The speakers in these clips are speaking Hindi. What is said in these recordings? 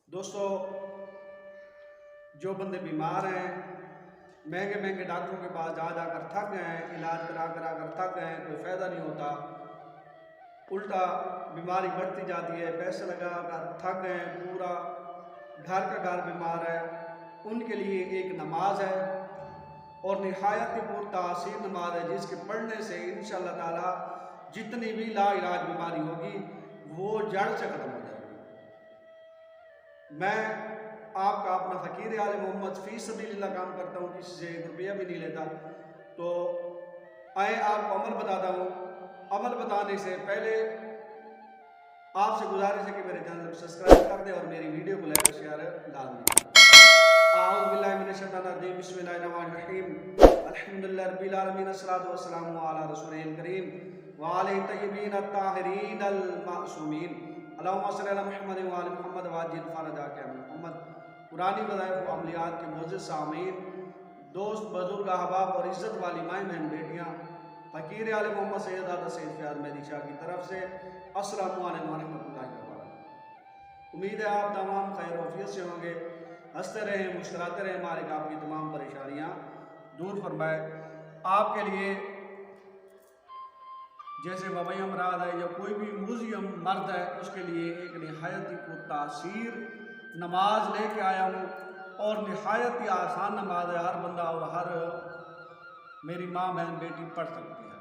दोस्तों, जो बंदे बीमार हैं, महंगे महंगे डॉक्टरों के पास जा जाकर थक गए हैं, इलाज करा करा कर थक गए हैं, कोई फ़ायदा नहीं होता, उल्टा बीमारी बढ़ती जाती है, पैसे लगा कर थक गए हैं, पूरा घर का घर बीमार है, उनके लिए एक नमाज है और निहायत ही पुरतासीर नमाज है जिसके पढ़ने से इंशाअल्लाह ताला जितनी भी लाइलाज बीमारी होगी वो जड़ से ख़त्म हो जाएगी। मैं आपका अपना फ़कीर आले मोहम्मद फ़ी सबीलिल्लाह काम करता हूँ, किसी से 1 रुपया भी नहीं लेता। तो आए आपको अमल बताता हूँ। अमल बताने से पहले आपसे गुजारिश है कि मेरे चैनल को सब्सक्राइब कर दें और मेरी वीडियो को लाइक शेयर लाजमी करें। आऊज़ु बिल्लाहि मिनश शैतानिर रजीम, बिस्मिल्लाहिर रहमानिर रहीम, अल्हम्दुलिल्लाहि रब्बिल आलमीन, अस्सलातु वस्सलामु अला रसूलिल करीम व आलिहि तय्यबीन अत्ताहिरीन अल मासूमीन, अल्लाहुम्मा सल्लि अला मुहम्मद व आलि मुहम्मद व अज्जिल फरजा मोहम्मद। पुरानी वज़ाइफ व अमलियात के मोअज़्ज़िज़ सामीन, दोस्त, बुजुर्ग, अहबाब और इज़्ज़त वाली माएँ बहन बेटियाँ, फ़कीर आले मोहम्मद सैयद आदा सैयद फ़याज़ मेहदी शाह की तरफ से अस्सलामु अलैकुम व रहमतुल्लाहि व बरकातुहू। उम्मीद है आप तमाम खैर वफ़ियत से होंगे, हंसते रहें, मुस्कुराते रहें, मालिक आपकी तमाम परेशानियाँ दूर फरमाए। आपके लिए जैसे वबाई अमराज है या कोई भी मुज़ियम मर्द है, उसके लिए एक नहायत ही पुरतासीर नमाज लेके आया हूँ और नहायत ही आसान नमाज है, हर बंदा और हर मेरी माँ बहन बेटी पढ़ सकती है।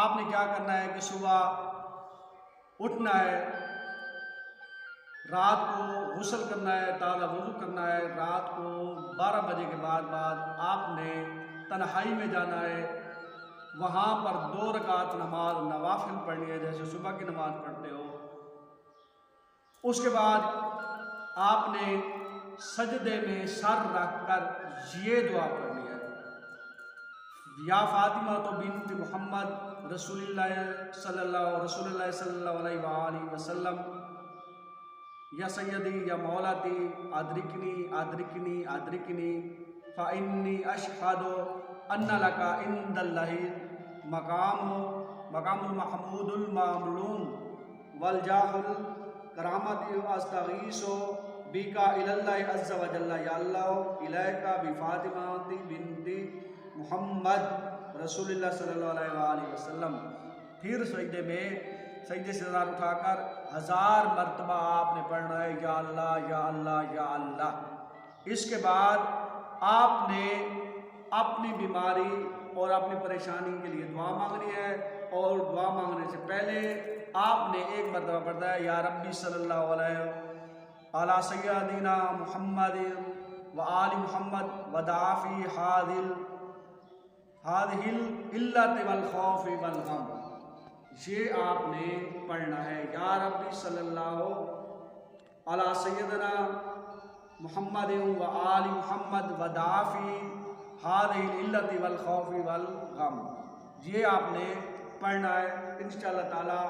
आपने क्या करना है कि सुबह उठना है, रात को गुस्ल करना है, ताज़ा वज़ू करना है, रात को 12 बजे के बाद आपने तन्हाई में जाना है, वहाँ पर 2 रकात नमाज नवाफिल पढ़नी है जैसे सुबह की नमाज पढ़ते हो। उसके बाद आपने सजदे में सर रख कर ये दुआ पढ़नी है, या फातिमा तो बिन्त मोहम्मद रसूलुल्लाह सल्लल्लाहु अलैहि वसल्लम, या सैयदी या मौलाती अदरिकनी अदरिकनी अदरिकनी फ़इन्नी अशहदु अन्ना लका इंदल्लाहि मकामुल महमूदुल मामलूम वल जाहुल करामती अस्तगीसु बिका इलल्लाहि अज़्ज़ा व जल्ला, या अल्लाह इलैका बि फ़ातिमाती बिन्ती मोहम्मद रसूलुल्लाह सल्लल्लाहु अलैहि वसल्लम। फिर सजदे में सजदे से सर उठाकर 1000 मरतबा आपने पढ़ना है, या अल्लाह या अल्लाह या अल्लाह। इसके बाद आपने अपनी बीमारी और अपनी परेशानी के लिए दुआ मांगनी है और दुआ मांगने से पहले आपने 1 मरतबा पढ़ना है, या रब्बी सल्लल्लाहु अलैहि अला सय्यदिना मुहम्मद व आलि मुहम्मद व दाफ़ी हादिहिल इल्लति वल खौफ़ि वल गम। ये आपने पढ़ना है, या रब्बी सल्लल्लाहु अला सय्यदिना मुहम्मद व आलि मुहम्मद व दाफ़ी हादिहिल इल्लति वल खौफ़ि वल गम। ये आपने पढ़ना है। इंशाअल्लाह ताला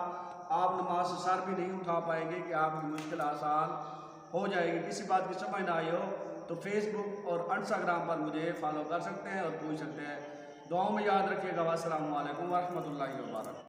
आप नमाज से सर भी नहीं उठा पाएंगे कि आपकी मुश्किल आसान हो जाएगी। किसी बात की समझ ना आई हो तो फेसबुक और इंस्टाग्राम पर मुझे फॉलो कर सकते हैं और पूछ सकते हैं। दुआओं में याद रखिएगा। अस्सलामु अलैकुम व रहमतुल्लाहि व बरकातुहू।